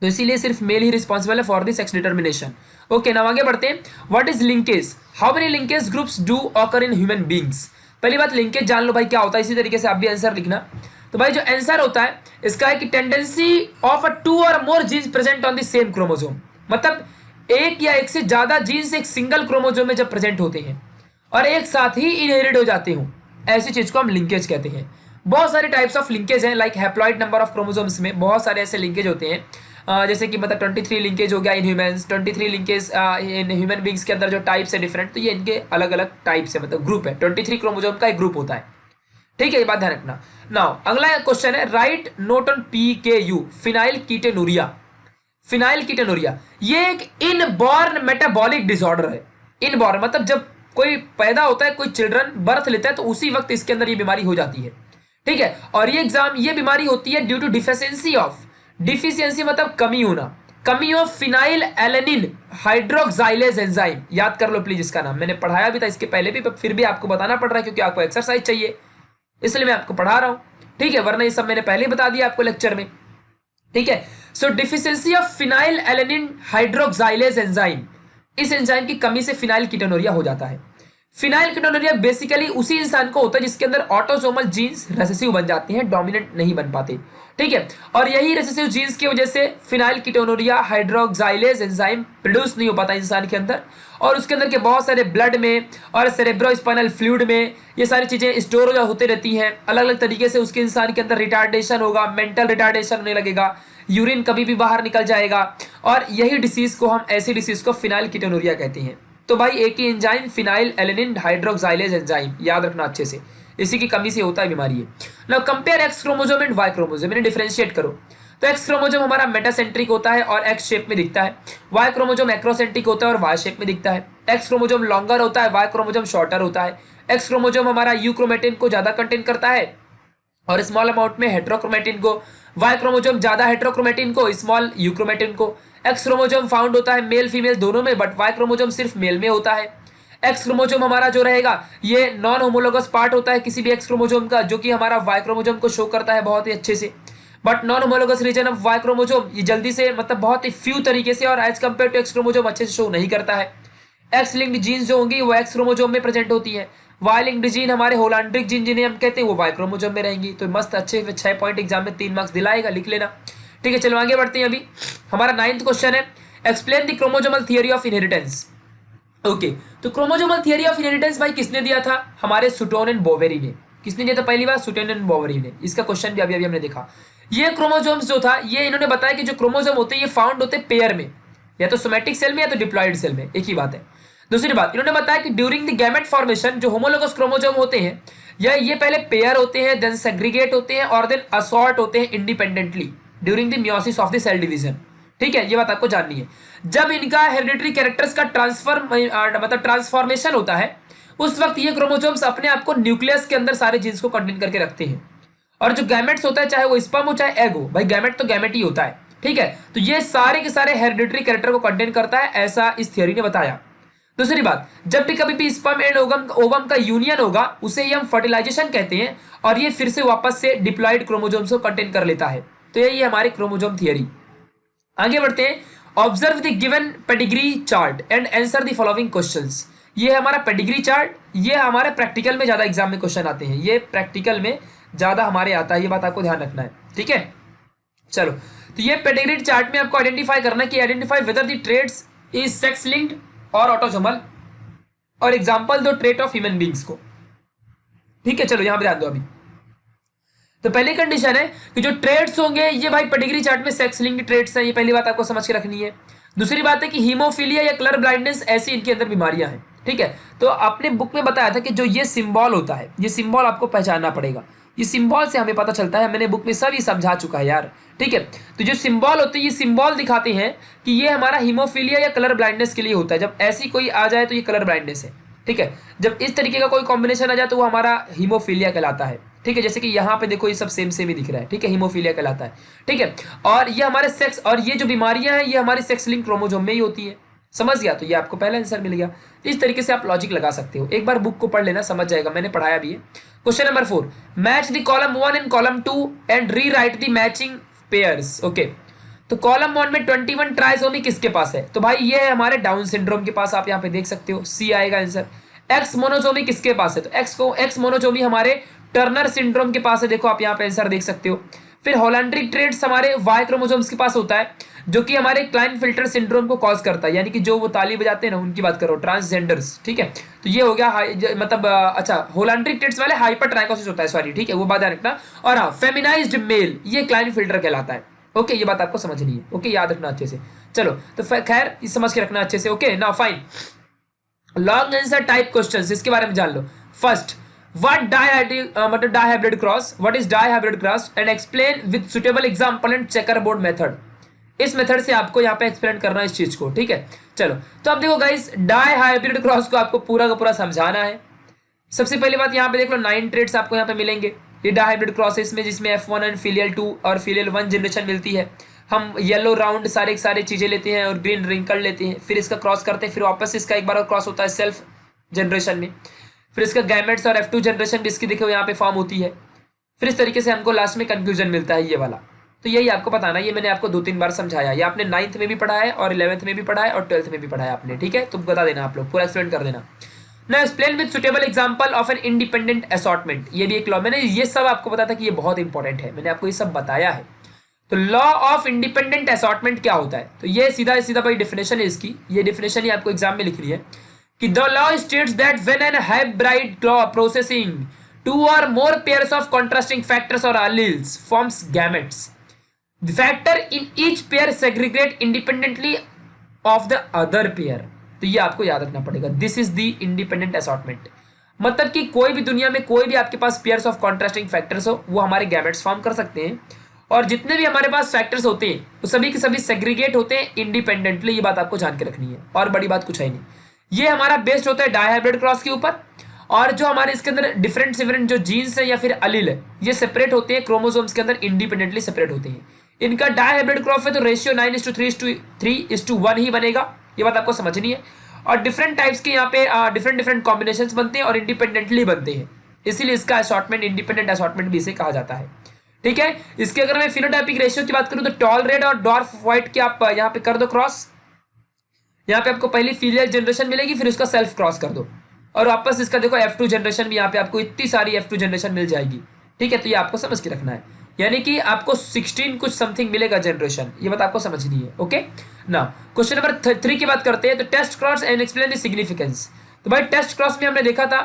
तो इसीलिए सिर्फ मेल ही रिस्पॉन्सिबल है for the sex determination. Okay, now आगे बढ़ते हैं। What is linkage, how many linkage groups do occur in human beings. पहली बात, लिंकेज जान लो भाई क्या होता है, इसी तरीके से आप भी आंसर लिखना। तो भाई जो आंसर होता है इसका है कि टेंडेंसी ऑफ अ 2 और more genes present on the same chromosome, मतलब एक या एक से ज्यादा जीन्स एक सिंगल क्रोमोजोम में जब प्रेजेंट होते हैं और एक साथ ही इनहेरिट हो जाते हो, ऐसी चीज को हम लिंकेज कहते हैं। बहुत सारे टाइप्स ऑफ लिंकेज हैं, like haploid number of chromosomes में बहुत सारे ऐसे लिंकेज होते हैं, जैसे कि मतलब 23 लिंकेज हो गया in humans, 23 linkage in human beings के अंदर जो टाइप्स है डिफरेंट, तो ये इनके अलग अलग टाइप्स है, मतलब ग्रुप है, 23 क्रोमोसोम का एक ग्रुप होता है। ठीक है, ये बात ध्यान रखना। नाउ अगला क्वेश्चन है, write note on PKU, phenylketonuria. Phenylketonuria ये एक इनबॉर्न मेटाबॉलिक डिसऑर्डर है। इनबॉर्न मतलब जब कोई पैदा होता है, कोई चिल्ड्रन बर्थ लेता है, तो उसी वक्त इसके अंदर ये बीमारी हो जाती है। ठीक है, और ये बीमारी होती है due to deficiency of, deficiency मतलब कमी होना, कमी of phenylalanine hydroxylase enzyme. याद कर लो प्लीज इसका नाम, मैंने पढ़ाया भी था इसके पहले भी, पर फिर भी आपको बताना पड़ रहा है क्योंकि आपको एक्सरसाइज चाहिए, इसलिए मैं आपको पढ़ा रहा हूं। ठीक है, वरना ये सब मैंने पहले ही बता दिया आपको लेक्चर में। ठीक है, so deficiency of phenylalanine hydroxylase enzyme, इस एंजाइम की कमी से फिनाइल कीटोनुरिया हो जाता है। फिनाइल कीटोनुरिया बेसिकली उसी इंसान को होता है जिसके अंदर ऑटोसोमल जीन्स रेसेसिव बन जाते हैं, डोमिनेंट नहीं बन पाते। ठीक है, और यही रेसेसिव जीन्स की वजह से फिनाइल कीटोनुरिया हाइड्रोक्साइलेज एंजाइम प्रोड्यूस नहीं हो पाता इंसान के अंदर, और उसके अंदर के बहुत सारे ब्लड में और सेरेब्रोस्पाइनल फ्लूइड में ये सारी चीजें स्टोर होती रहती हैं अलग अलग तरीके से। उसके इंसान के अंदर रिटार्डेशन होगा, मेंटल रिटार्डेशन होने लगेगा, यूरिन कभी भी बाहर निकल जाएगा, और यही डिसीज को हम ऐसी डिसीज को फिनाइल कीटोनुरिया कहते हैं। तो भाई एक ही enzyme phenyl alanine hydroxylase enzyme, याद रखना अच्छे से, इसी की कमी से होता है बीमारी है। Now compare X chromosome and Y chromosome, इन्हें डिफरेंशिएट करो। तो एक्स क्रोमोसोम हमारा मेटासेंट्रिक होता है और एक्स शेप में दिखता है, वाई क्रोमोसोम एक्रोसेंट्रिक होता है और वाई शेप में दिखता है। एक्स क्रोमोसोम लॉन्गर होता है, वाई क्रोमोसोम शॉर्टर होता है। एक्स क्रोमोसोम हमारा यूक्रोमेटिन को ज्यादा कंटेन करता है और स्मॉल अमाउंट में हेट्रोक्रोमेटिन को, वाई क्रोमोसोम ज्यादा हेट्रोक्रोमेटिन को, स्मॉल यूक्रोमेटिन को। एक्स क्रोमोसोम फाउंड होता है मेल फीमेल दोनों में, बट वाई क्रोमोसोम सिर्फ मेल में होता है। एक्स क्रोमोसोम हमारा जो रहेगा ये नॉन होमोलोगस पार्ट होता है किसी भी एक्स क्रोमोसोम का, जो कि हमारा वाई क्रोमोसोम को शो करता है बहुत ही अच्छे से। But non homologous region of Y chromosome ये जल्दी से मतलब बहुत ही फ्यू तरीके से और as compare to X chromosome अच्छे से शो नहीं करता है। एक्स लिंक्ड जीन्स जो होंगी वो एक्स क्रोमोसोम में प्रेजेंट होती है। वाई लिंक्ड जीन हमारे होलांड्रिक जीन जिन्हें हम कहते हैं वो वाई क्रोमोसोम में रहेंगी। तो मस्त अच्छे 6 पॉइंट एग्जाम में 3 मार्क्स दिलाएगा, लिख लेना। ठीक है, चलो आगे बढ़ते हैं। अभी हमारा 9th क्वेश्चन है, explain the chromosomal theory of inheritance. Okay, तो क्रोमोसोमल थियरी ऑफ इनहेरिटेंस भाई किसने दिया था? हमारे सुटोन एंड बोवेरी ने। किसने दिया था पहली बार? सुटोन एंड बोवेरी ने। इसका क्वेश्चन भी अभी अभी हमने देखा। ये क्रोमोसोम्स जो था ये इन्होंने बताया कि जो क्रोमोसोम होते हैं ये फाउंड होते हैं पेयर में, या तो सोमैटिक सेल में या तो डिप्लॉइड सेल में, एक ही बात है। दूसरी बात इन्होंने बताया कि ड्यूरिंग द गैमेट फॉर्मेशन जो होमोलोगस क्रोमोसोम होते हैं या ये पहले पेयर होते हैं, देन सेग्रीगेट होते हैं और देन असॉर्ट होते हैं independently during the meiosis of the cell division. ठीक है, ये बात आपको जाननी है। जब इनका हेरिडिटरी कैरेक्टर्स का ट्रांसफॉर्मेशन होता है उस वक्त ये क्रोमोसोम्स अपने आप को न्यूक्लियस के अंदर सारे जीन्स को कंटेन करके रखते हैं। और जो गैमेट्स होता है चाहे वो स्पर्म हो चाहे एग हो, भाई गैमेट तो गैमेट ही होता है। ठीक है, तो ये सारे के सारे हेरिडिटरी कैरेक्टर को कंटेन करता है, ऐसा इस थियोरी ने बताया। दूसरी बात, जब भी कभी भी स्पर्म एंड ओवम का यूनियन होगा उसे ही हम फर्टिलाइजेशन कहते हैं और ये फिर से वापस से डिप्लॉइड क्रोमोसोम्स को कंटेन कर लेता है। तो यही है हमारी क्रोमोसोम थियरी। आगे बढ़ते हैं। Observe the given pedigree chart and answer the following questions. ये है हमारा पेडिग्री चार्ट, ये हमारे प्रैक्टिकल में ज्यादा एग्जाम में क्वेश्चन आते हैं, ये प्रैक्टिकल में ज्यादा हमारे आता है, ये बात आपको ध्यान रखना है। ठीक है, चलो, तो ये पेडिग्री चार्ट में आपको आइडेंटिफाई करना कि identify whether the traits is sex linked और ऑटोसोमल, और एग्जांपल दो ट्रेट ऑफ ह्यूमन बींग्स को। ठीक है, चलो यहां पे ध्यान दो। अभी तो पहली कंडीशन है कि जो ट्रेड्स होंगे ये भाई पेडिग्री चार्ट में सेक्स लिंक्ड ट्रेड्स हैं, ये पहली बात आपको समझ के रखनी है। दूसरी बात है कि हीमोफीलिया या कलर ब्लाइंडनेस ऐसी इनके अंदर बीमारियां हैं। ठीक है, तो आपने बुक में बताया था कि जो ये सिंबल होता है ये सिंबल आपको पहचानना पड़ेगा, ये सिंबल से हमें पता चलता है, मैंने बुक में सब ही समझा चुका है यार। ठीक है, तो जो सिंबल होते हैं ये सिंबल दिखाते हैं कि ये हमारा हीमोफीलिया या कलर ब्लाइंडनेस के लिए होता है। जब ऐसी कोई आ जाए तो ये कलर ब्लाइंडनेस है। ठीक है, जब इस तरीके का कोई कॉम्बिनेशन आ जाए तो वो हमारा हीमोफीलिया कहलाता है। ठीक है, जैसे कि यहाँ पे देखो ये सब सेम सेम ही दिख रहा है। ठीक है, हीमोफीलिया कहलाता है। ठीक है, और ये हमारे सेक्स और ये जो बीमारियां हैं ये हमारे सेक्स लिंक क्रोमोसोम में ही होती है। समझ गया? तो ये आपको पहला आंसर मिल गया। इस तरीके से आप लॉजिक लगा सकते हो, एक बार बुक को पढ़ लेना, समझ जाएगा, मैंने पढ़ाया भी है। Question number 4, match the column 1 and column 2 and rewrite the matching pairs. Okay, तो कॉलम 1 में 21 ट्राइसोमी किसके पास है? तो भाई ये है हमारे डाउन सिंड्रोम के पास, आप यहाँ पे देख सकते हो, सी आएगा आंसर। एक्स मोनोसोमी किसके पास है? तो एक्स मोनोसोमी हमारे टर्नर सिंड्रोम के पास है, देखो आप यहाँ पे आंसर देख सकते हो। फिर होलैंड्रिक ट्रेट्स हमारे वाई क्रोमोसोम्स के पास होता है, जो कि हमारे क्लाइनफिल्टर सिंड्रोम को कॉज करता है, यानी कि जो वो ताली बजाते हैं ना उनकी बात करो, ट्रांसजेंडर्स, ठीक है। तो ये हो गया मतलब अच्छा होलैंड्रिक ट्रेट्स वाले हाइपर ट्राइकोसिस होता है, सॉरी, ठीक है, वो बात ध्यान रखना। और हाँ, फेमिनाइज्ड मेल ये क्लाइनफिल्टर कहलाता है। ओके, ये बात आपको समझनी है। ओके, याद रखना अच्छे से। चलो तो खैर समझ के रखना अच्छे से। Okay now fine, long answer type questions इसके बारे में जान लो। फर्स्ट, व्हाट मतलब dihybrid cross, what is dihybrid cross and explain with suitable example and chequerboard method. इस मेथड से आपको यहाँ पे एक्सप्लेन करना है इस चीज को, ठीक है। चलो तो अब देखो गाइस, डाइहाइब्रिड क्रॉस को आपको पूरा का पूरा समझाना है। सबसे पहली बात यहाँ पे देख लो, 9 ट्रेड्स आपको यहाँ पे मिलेंगे ये डाइहाइब्रिड क्रॉसेस में, जिसमें F1 एंड फीलियल 2 और फीलियल 1 जनरेशन मिलती है। हम येलो राउंड सारे चीजें लेते हैं और ग्रीन रिंकल लेते हैं, फिर इसका क्रॉस करते हैं, फिर वापस इसका एक बार और क्रॉस होता है सेल्फ जनरेशन में, फिर इसका गैमेट्स और F2 जनरेशन भी इसकी देखो यहाँ पे फॉर्म होती है। फिर इस तरीके से हमको लास्ट में कंक्लूजन मिलता है ये वाला। तो यही आपको बताना, ये मैंने आपको 2-3 बार समझाया, ये आपने 9th में भी पढ़ा है और 11th में भी पढ़ा है और 12th में भी पढ़ा है आपने, ठीक है। तो बता देना आप लोग, पूरा एक्सप्लेन कर देना। ना explain with suitable example of an independent assortment, ये भी एक लॉ, मैंने ये सब आपको बताया था कि ये बहुत इंपॉर्टेंट है, मैंने आपको ये सब बताया है। तो लॉ ऑफ इंडिपेंडेंट असॉर्टमेंट क्या होता है, तो ये सीधा सीधा भाई डेफिनेशन है इसकी, ये डेफिनेशन ही आपको एग्जाम में लिखनी है कि the law states that when an hybrid possessing two और more pairs of contrasting factors और alleles forms gametes, the factor in each pair segregate independently of the other pair. तो ये आपको याद रखना पड़ेगा, this is the independent assortment. मतलब कि कोई भी दुनिया में कोई भी आपके पास पेयर्स ऑफ कॉन्ट्रास्टिंग फैक्टर्स हो, वो हमारे गैमेट्स फॉर्म कर सकते हैं, और जितने भी हमारे पास फैक्टर्स होते हैं वो सभी के सभी सेग्रीगेट होते हैं इंडिपेंडेंटली। ये बात आपको जान के रखनी है, और बड़ी बात कुछ है नहीं। ये हमारा बेस्ड होता है डाइहाइब्रिड क्रॉस के ऊपर, और जो हमारे इसके अंदर डिफरेंट जो जीन्स है या फिर अलील है, ये सेपरेट होते हैं क्रोमोसोम्स के अंदर, इंडिपेंडेंटली सेपरेट होते हैं। इनका डाइहाइब्रिड क्रॉस है तो रेशियो 9:3:1 ही बनेगा, ये बात आपको समझनी है। और डिफरेंट टाइप्स के यहाँ पे डिफरेंट कॉम्बिनेशंस बनते हैं और इंडिपेंडेंटली बनते हैं, इसीलिए इसका असॉर्टमेंट इंडिपेंडेंट असॉर्टमेंट भी इसे कहा जाता है, ठीक है। इसके अगर मैं फिनोटाइपिक रेशियो की बात करूं तो टॉल रेड और डॉर्फ व्हाइट की आप यहाँ पे कर दो क्रॉस, यहाँ पे आपको पहली फीलियल जनरेशन मिलेगी, फिर उसका सेल्फ क्रॉस कर दो, और वापस इसका देखो F2 जनरेशन भी, यहाँ पे आपको इतनी सारी F2 जनरेशन मिल जाएगी, ठीक है। तो ये आपको समझ के रखना है, यानी कि आपको 16 कुछ समथिंग मिलेगा जनरेशन, ये बात आपको समझनी है। ओके ना, क्वेश्चन नंबर 3 की बात करते हैं। तो test cross and explain the significance. तो भाई टेस्ट क्रॉस में हमने देखा था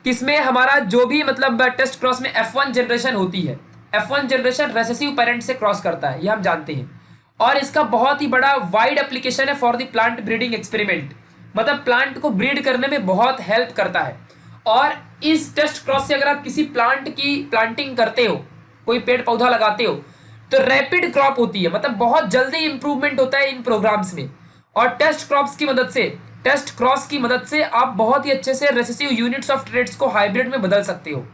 कि इसमें हमारा जो भी मतलब टेस्ट क्रॉस में F1 जनरेशन होती है, F1 जनरेशन रेसेसिव पेरेंट से क्रॉस करता है, ये हम जानते हैं, और इसका बहुत ही बड़ा वाइड एप्लीकेशन है for the plant breeding experiment, मतलब प्लांट को ब्रीड करने में बहुत हेल्प करता है। और इस टेस्ट क्रॉस से अगर आप किसी प्लांट की प्लांटिंग करते हो, कोई पेड़ पौधा लगाते हो, तो रैपिड क्रॉप होती है, मतलब बहुत जल्दी इंप्रूवमेंट होता है इन प्रोग्राम्स में। और टेस्ट क्रॉस की मदद से आप बहुत ही अच्छे से रेसेसिव यूनिट्स ऑफ ट्रेट्स को हाइब्रिड में बदल सकते हो,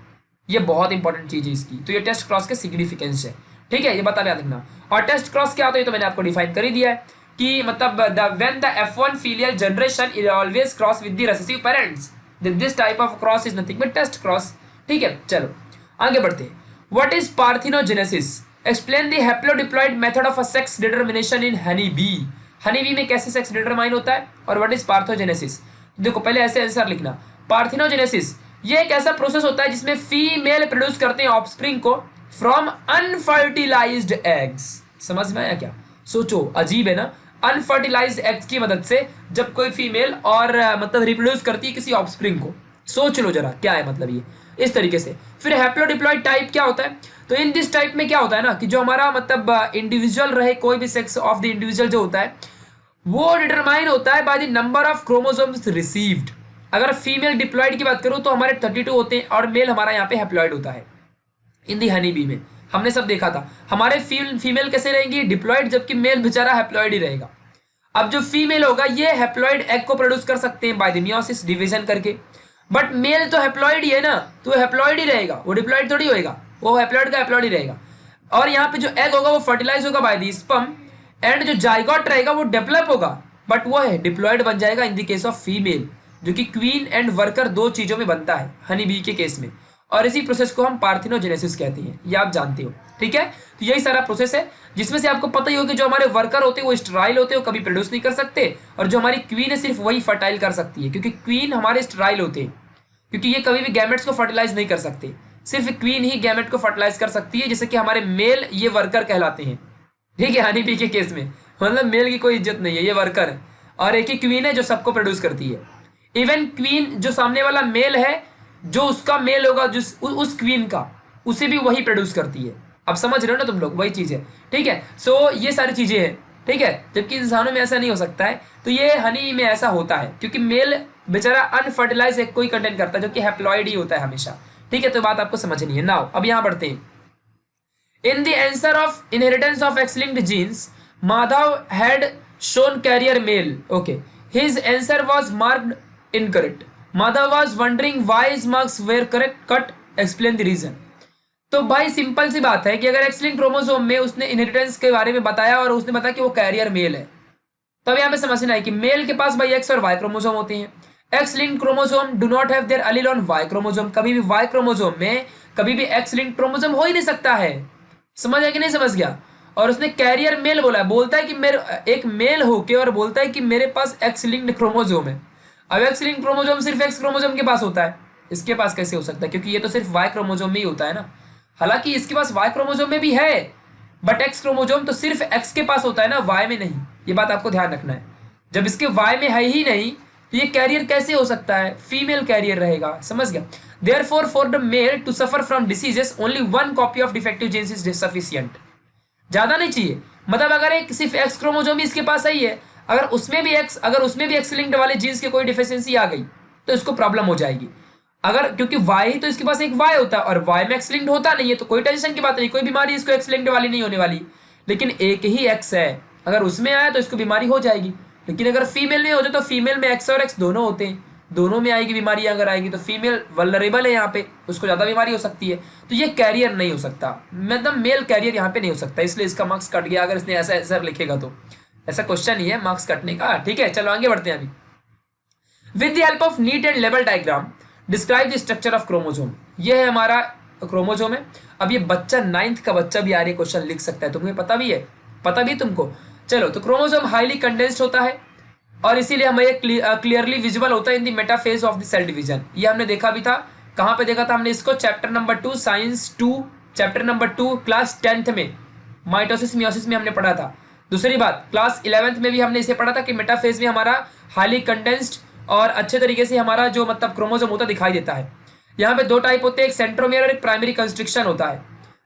ये बहुत इंपॉर्टेंट चीज है इसकी। तो ये टेस्ट क्रॉस के सिग्निफिकेंस है, ठीक है, ये बता याद रखना। और टेस्ट क्रॉस क्या होता है तो मैंने आपको डिफाइन कर ही दिया है कि मतलब when the F1 filial generation is always cross with the recessive parents, this type of cross is nothing but test cross, ठीक है। चलो आगे बढ़ते हैं। What is parthenogenesis, explain the haplodiploid method of a sex determination in honey bee. Honey bee में कैसे sex determine होता है, और व्हाट इज पार्थोजेनेसिस। देखो पहले ऐसे आंसर लिखना, पार्थिनोजेनेसिस ये एक ऐसा प्रोसेस होता है जिसमें फीमेल प्रोड्यूस करते हैं ऑफस्प्रिंग को फ्रॉम अनफर्टिलाइज्ड एग्स। समझ में आया क्या, सोचो अजीब है ना, अनफर्टिलाइज्ड एग्स की मदद से जब कोई फीमेल और मतलब रिप्रोड्यूस करती है किसी ऑफस्प्रिंग को, सोच लो जरा क्या है मतलब ये, इस तरीके से। फिर हैप्लोडिप्लॉइड टाइप क्या होता है, तो इन दिस टाइप में क्या होता है ना कि जो हमारा मतलब इंडिविजुअल रहे, कोई भी सेक्स ऑफ द इंडिविजुअल जो होता है वो डिटरमाइन होता है by the number of chromosomes received. अगर फीमेल डिप्लॉयड की बात करूं तो हमारे 32 होते हैं, और मेल हमारा यहाँ पे हैप्लॉयड होता है। इन दी हनी बी में हमने सब देखा था, हमारे फीमेल कैसे रहेंगी डिप्लॉयड, जबकि मेल बेचारा हैप्लॉयड ही रहेगा। अब जो फीमेल होगा ये हैप्लॉयड एग को प्रोड्यूस कर सकते हैं बाय द मियोसिस डिवीजन करके, बट मेल तो हैप्लॉयड ही है ना, तो हैप्लॉयड ही रहेगा, वो डिप्लॉयड थोड़ी होएगा, वो हैप्लॉयड का हैप्लॉयड ही रहेगा। और यहाँ पे जो एग होगा वो फर्टिलाइज होगा बाय द स्पर्म, एंड जो जाइगोट रहेगा वो डेवलप होगा, बट वो है डिप्लॉयड बन जाएगा इन द केस ऑफ फीमेल, जो कि क्वीन एंड वर्कर 2 चीजों में बनता है हनी बी के केस में। और इसी प्रोसेस को हम पार्थिनोजेनेसिस कहते हैं, ये आप जानते हो, ठीक है। तो यही सारा प्रोसेस है, जिसमें से आपको पता ही हो कि जो हमारे वर्कर होते हैं वो स्टेराइल होते हैं, वो कभी प्रोड्यूस नहीं कर सकते, और जो हमारी क्वीन है सिर्फ वही फर्टाइल कर सकती है, क्योंकि क्वीन हमारे स्टेराइल होते हैं, क्योंकि ये कभी भी गैमेट्स को फर्टिलाइज नहीं कर सकते। सिर्फ क्वीन ही गैमेट को फर्टिलाइज कर सकती है, जैसे कि हमारे मेल ये वर्कर कहलाते हैं, ठीक है, हनी बी के केस में, मतलब मेल की कोई इज्जत नहीं है, ये वर्कर है, और एक ही क्वीन है जो सबको प्रोड्यूस करती है। इवन क्वीन जो सामने वाला मेल है, जो उसका मेल होगा जिस उस क्वीन का, उसे भी वही प्रोड्यूस करती है। अब समझ रहे हो ना तुम लोग, वही चीज़ है, ठीक है। सो ये सारी चीज़ें हैं, ठीक है, जबकि इंसानों में ऐसा नहीं हो सकता है। तो ये हनी में ऐसा होता है क्योंकि मेल बेचारा अनफर्टिलाइज एक कोई कंटेंट करता है जो कि हैप्लॉइड ही होता है हमेशा, ठीक है। तो बात आपको समझनी है। नाउ अब यहाँ बढ़ते हैं। In the answer of inheritance of X-linked genes, Madhav had shown carrier male. Okay, his answer was marked incorrect. Madhav was wondering why his marks were correct. Cut. Explain the reason. तो भाई simple सी बात है कि अगर x-linked chromosome में उसने inheritance के बारे में बताया और उसने बताया कि वो कैरियर मेल है, तब यहाँ पे समझना है कि मेल के पास भाई एक्स और वाई क्रोमोसोम होते हैं। X linked chromosome do not have their allele on Y chromosome. कभी भी वाई क्रोमोसोम में कभी भी एक्स लिंक्ड क्रोमोसोम हो ही नहीं सकता है। समझ गया कि नहीं समझ गया? और उसने कैरियर मेल बोला है, बोलता है कि मेरे एक मेल होके और बोलता है कि मेरे पास एक्स लिंक्ड क्रोमोसोम है। अब एक्स लिंक्ड क्रोमोसोम सिर्फ एक्स क्रोमोसोम के पास होता है, इसके पास कैसे हो सकता है? क्योंकि ये तो सिर्फ वाई क्रोमोसोम में ही होता है ना। हालांकि इसके पास वाई क्रोमोसोम में भी है, बट एक्स क्रोमोसोम तो सिर्फ एक्स के पास होता है ना, वाई में नहीं। ये बात आपको ध्यान रखना है। जब इसके वाई में है ही नहीं तो ये कैरियर कैसे हो सकता है? फीमेल कैरियर रहेगा। समझ गया? Therefore, for the male to suffer from diseases, only one copy of defective genes is sufficient. ज्यादा नहीं चाहिए। मतलब अगर एक सिर्फ एक्स क्रोमोसोम भी इसके पास ही है, अगर उसमें भी एक्स लिंक्ड वाले जीन्स के कोई डिफिशियंसी आ गई तो इसको प्रॉब्लम हो जाएगी। अगर क्योंकि वाई तो इसके पास एक वाई होता है और वाई में एक्स लिंक्ड होता नहीं है, तो कोई टेंशन की बात नहीं, कोई बीमारी इसको एक्स लिंक्ड वाली नहीं होने वाली। लेकिन एक ही एक्स है, अगर उसमें आया तो इसको बीमारी हो जाएगी। लेकिन अगर फीमेल में हो जाए तो फीमेल में एक्स और एक्स दोनों होते हैं, दोनों में आएगी बीमारी। अगर आएगी तो फीमेल वल्नरेबल है यहाँ पे, उसको ज़्यादा बीमारी हो सकती है। तो ये कैरियर नहीं हो सकता, मतलब मेल कैरियर यहाँ पे नहीं हो सकता, इसलिए इसका मार्क्स कट गया। अगर इसने ऐसा आंसर लिखेगा तो ऐसा क्वेश्चन ही है मार्क्स कटने का, ठीक है। चलो आगे बढ़ते हैं। अभी with the help of neat and level diagram describe the structure of chromosome. ये है हमारा क्रोमोसोम है। अब ये बच्चा 9th का बच्चा भी यार ये क्वेश्चन लिख सकता है, तुम्हें पता भी है? पता भी तुमको? चलो, तो क्रोमोसोम हाईली कंडेंस्ड होता है और इसीलिए हमें क्लियरली विजिबल होता है in the metaphase of the cell division. ये हमने देखा भी था। कहाँ पे देखा था हमने इसको? Chapter number 2 science 2, chapter number 2 class 10th में माइटोसिस मियोसिस में हमने पढ़ा था। दूसरी बात, क्लास 11th में भी हमने इसे पढ़ा था कि मेटाफेज में हमारा हाईली कंडेंस्ड और अच्छे तरीके से हमारा जो मतलब क्रोमोसोम होता दिखाई देता है। यहाँ पे दो टाइप होते हैं, एक सेंट्रोमियर और एक प्राइमरी कंस्ट्रिक्शन होता है,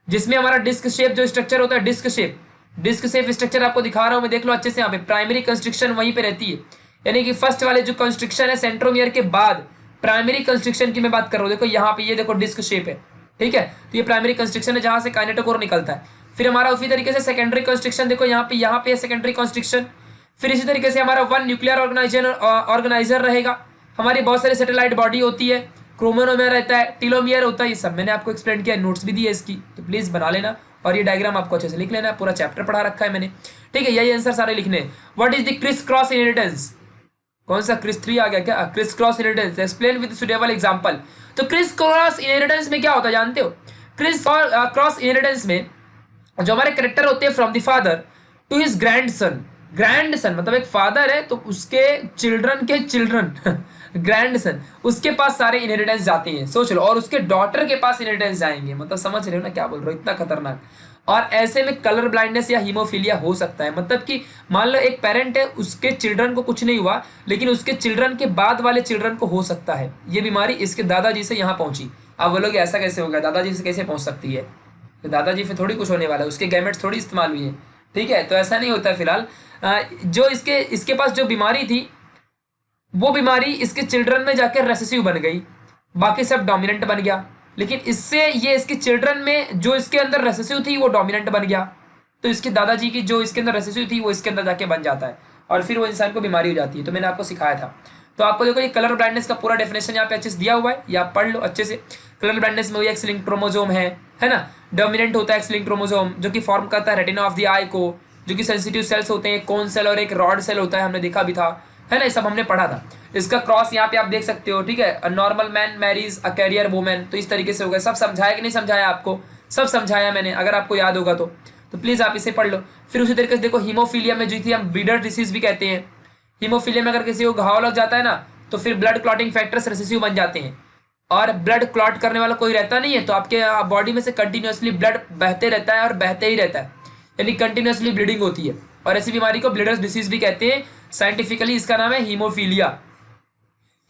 जिसमें हमारा डिस्क शेप जो स्ट्रक्चर होता है, डिस्क शेप स्ट्रक्चर आपको दिखा रहा हूं मैं, देख लो अच्छे से। यहाँ पे प्राइमरी कंस्ट्रिक्शन वहीं पे रहती है, यानी कि फर्स्ट वाले जो कंस्ट्रिक्शन है सेंट्रोमियर के बाद प्राइमरी कंस्ट्रिक्शन की मैं बात कर रहा हूँ। देखो यहाँ पे ये देखो डिस्क शेप है, ठीक है। तो ये प्राइमरी कंस्ट्रिक्शन है जहाँ से काइनेटोकोर निकलता है। फिर हमारा उसी तरीके से सेकेंडरी कंस्ट्रिक्शन देखो यहाँ पे सेकेंडरी कंस्ट्रिक्शन। फिर इसी तरीके से हमारा 1 न्यूक्लियर ऑर्गेनाइजर रहेगा। हमारी बहुत सारी सैटेलाइट बॉडी होती है, क्रोमोनोमियर रहता है, टीलोमियर होता है। ये सब मैंने आपको एक्सप्लेन किया, नोट्स भी दिए इसकी, तो प्लीज बना लेना और ये डायग्राम आपको अच्छे से लिख लेना। पूरा चैप्टर पढ़ा रखा है मैंने, ठीक है। यही आंसर सारे लिखने हैं। What is the criss cross inheritance? कौन सा क्रिस 3 आ गया क्या? Criss cross inheritance explain with suitable example. तो क्रिस क्रॉस इनहेरिटेंस में क्या होता है जानते हो? क्रिस क्रॉस इनहेरिटेंस में जो हमारे कैरेक्टर होते हैं from the father to his grandson मतलब एक फादर है तो उसके चिल्ड्रन के चिल्ड्रन ग्रैंडसन, उसके पास सारे इनहेरिटेंस जाते हैं, सोच लो। और उसके डॉटर के पास इनहेरिटेंस जाएंगे, मतलब समझ रहे हो ना क्या बोल रहे हो? इतना खतरनाक। और ऐसे में कलर ब्लाइंडनेस या हीमोफीलिया हो सकता है। मतलब कि मान लो एक पेरेंट है, उसके चिल्ड्रन को कुछ नहीं हुआ, लेकिन उसके चिल्ड्रन के बाद वाले चिल्ड्रन को हो सकता है ये बीमारी। इसके दादाजी से यहाँ पहुंची। अब बोलोगे ऐसा कैसे हो गया, दादाजी से कैसे पहुंच सकती है? तो दादाजी से थोड़ी कुछ होने वाला है, उसके गैमेट्स थोड़ी इस्तेमाल हुई है, ठीक है। तो ऐसा नहीं होता है। फिलहाल जो इसके पास जो बीमारी थी वो बीमारी इसके चिल्ड्रन में जाकर रेसेसिव बन गई, बाकी सब डोमिनेंट बन गया। लेकिन इससे ये इसके चिल्ड्रन में जो इसके अंदर रेसेसिव थी वो डोमिनेंट बन गया, तो इसके दादाजी की जो इसके अंदर रेसेसिव थी वो इसके अंदर जाके बन जाता है और फिर वो इंसान को बीमारी हो जाती है। तो मैंने आपको सिखाया था। तो आपको देखो ये कलर ब्लाइंडनेस का पूरा डेफिनेशन यहाँ पे अच्छे से दिया हुआ है, या पढ़ लो अच्छे से। कलर ब्लाइंडनेस में वही एक्स लिंक्ड क्रोमोसोम है ना, डोमिनेंट होता है एक्स लिंक्ड क्रोमोसोम जो कि फॉर्म करता है रेटिना ऑफ द आई को, जो कि सेंसिटिव सेल्स होते हैं, कोन सेल और एक रॉड सेल होता है, हमने देखा भी था, है ना। ये सब हमने पढ़ा था। इसका क्रॉस यहाँ पे आप देख सकते हो, ठीक है। A normal man marries a carrier women, तो इस तरीके से हो गया। सब समझाया कि नहीं समझाया आपको? सब समझाया मैंने, अगर आपको याद होगा तो प्लीज आप इसे पढ़ लो। फिर उसी तरीके से देखो हीमोफीलिया में जो थी हम ब्रीडर डिसीज भी कहते हैं। हीमोफीलिया में अगर किसी को घाव लग जाता है ना तो फिर ब्लड क्लॉटिंग फैक्टर्स रेसेसिव बन जाते हैं, और ब्लड क्लॉट करने वाला कोई रहता नहीं है, तो आपके बॉडी में से कंटिन्यूअसली ब्लड बहते रहता है और बहते ही रहता है, यानी कंटिन्यूअसली ब्लीडिंग होती है। और ऐसी बीमारी को ब्लीडर्स डिसीज भी कहते हैं। साइंटिफिकली इसका नाम है हीमोफीलिया।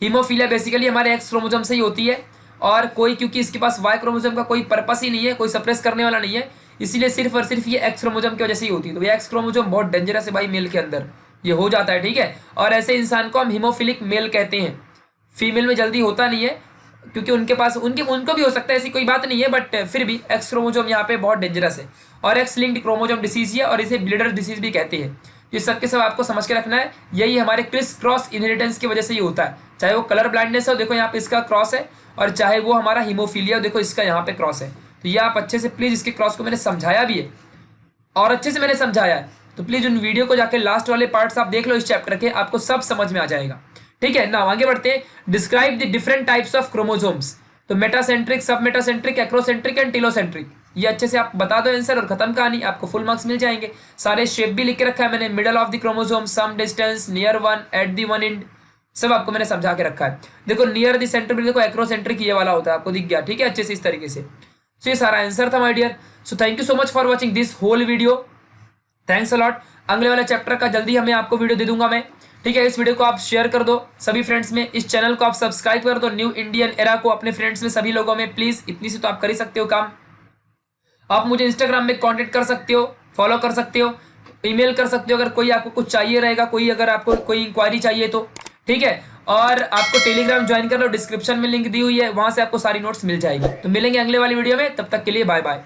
हीमोफीलिया बेसिकली हमारे एक्स क्रोमोसोम से ही होती है, और कोई क्योंकि इसके पास वाई क्रोमोसोम का कोई पर्पस ही नहीं है, कोई सप्रेस करने वाला नहीं है, इसीलिए सिर्फ और सिर्फ ये एक्स क्रोमोसोम की वजह से ही होती है। तो ये एक्स क्रोमोसोम बहुत डेंजरस है भाई, मेल के अंदर ये हो जाता है, ठीक है। और ऐसे इंसान को हम हीमोफिलिक मेल कहते हैं। फीमेल में जल्दी होता नहीं है क्योंकि उनके पास उनको भी हो सकता है, ऐसी कोई बात नहीं है, बट फिर भी एक्स क्रोमोसोम यहाँ पे बहुत डेंजरस है और एक्स लिंक्ड क्रोमोसोम डिसीज है, और इसे ब्लीडर डिसीज भी कहते हैं। ये सब के सब आपको समझ के रखना है। यही हमारे क्रिस क्रॉस इनहेरिटेंस की वजह से ही होता है, चाहे वो कलर ब्लाइंडनेस हो, देखो यहाँ पे इसका क्रॉस है, और चाहे वो हमारा हीमोफीलिया, देखो इसका यहाँ पे क्रॉस है। तो ये आप अच्छे से प्लीज, इसके क्रॉस को मैंने समझाया भी है और अच्छे से मैंने समझाया है, तो प्लीज उन वीडियो को जाके लास्ट वाले पार्ट्स आप देख लो इस चैप्टर के, आपको सब समझ में आ जाएगा, ठीक है ना। आगे बढ़ते हैं। Describe the different types of chromosomes. तो मेटासेंट्रिक, सब मेटासेंट्रिक, एक्रोसेंट्रिक एंड टेलोसेंट्रिक, ये अच्छे से आप बता दो आंसर और खत्म कहानी, आपको फुल मार्क्स मिल जाएंगे। सारे शेप भी लिख के रखा है मैंने, middle of the chromosome, some distance, near one, at the one end, सब आपको मैंने समझा के रखा है। देखो नियर द सेंटर में देखो एक्रोसेंट्रिक ये वाला होता है, आपको दिख गया, ठीक है, अच्छे से इस तरीके से। सो ये सारा आंसर था my dear. So thank you so much for watching this whole video, thanks a lot. अगले वाले चैप्टर का जल्दी हमें आपको वीडियो दे दूंगा मैं, ठीक है। इस वीडियो को आप शेयर कर दो सभी फ्रेंड्स में, इस चैनल को आप सब्सक्राइब कर दो, न्यू इंडियन एरा को अपने फ्रेंड्स में सभी लोगों में प्लीज, इतनी सी तो आप कर ही सकते हो काम। आप मुझे इंस्टाग्राम में कांटेक्ट कर सकते हो, फॉलो कर सकते हो, ईमेल कर सकते हो अगर कोई आपको कुछ चाहिए रहेगा, कोई अगर आपको कोई इंक्वायरी चाहिए तो, ठीक है। और आपको टेलीग्राम ज्वाइन कर लो, डिस्क्रिप्शन में लिंक दी हुई है, वहां से आपको सारी नोट्स मिल जाएगी। तो मिलेंगे अगले वाली वीडियो में, तब तक के लिए बाय बाय।